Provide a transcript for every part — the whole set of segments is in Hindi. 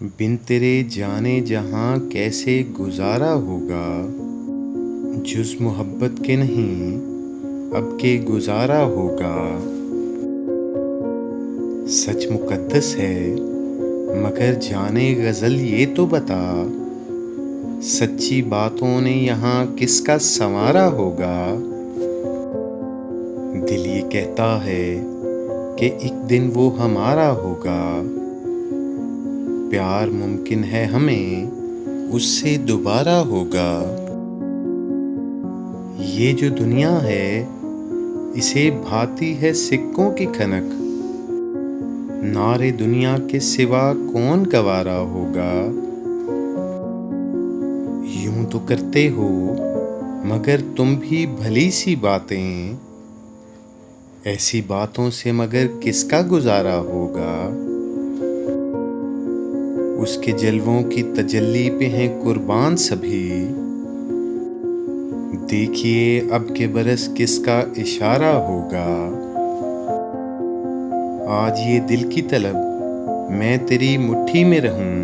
बिन तेरे जाने जहाँ कैसे गुजारा होगा। जुज़ मोहब्बत के नहीं अब के गुजारा होगा। सच मुक़द्दस है मगर जाने ग़ज़ल ये तो बता, सच्ची बातों ने यहाँ किसका संवारा होगा। दिल ये कहता है कि एक दिन वो हमारा होगा, प्यार मुमकिन है हमें उससे दोबारा होगा। ये जो दुनिया है इसे भाती है सिक्कों की खनक, नारे दुनिया के सिवा कौन गवारा होगा। यूं तो करते हो मगर तुम भी भली सी बातें, ऐसी बातों से मगर किसका गुजारा होगा। उसके जलवों की तजल्ली पे हैं कुर्बान सभी, देखिए अब के बरस किसका इशारा होगा। आज ये दिल की तलब मैं तेरी मुट्ठी में रहूं,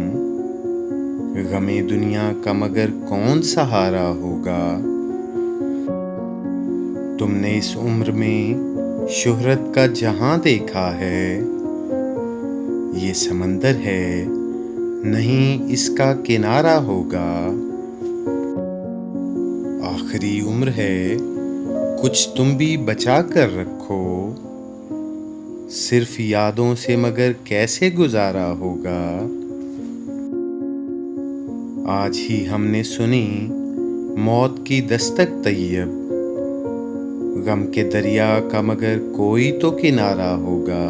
गमे दुनिया का मगर कौन सहारा होगा। तुमने इस उम्र में शोहरत का जहां देखा है, ये समंदर है नहीं इसका किनारा होगा। आखिरी उम्र है कुछ तुम भी बचा कर रखो, सिर्फ यादों से मगर कैसे गुजारा होगा। आज ही हमने सुनी मौत की दस्तक तैयब, गम के दरिया का मगर कोई तो किनारा होगा।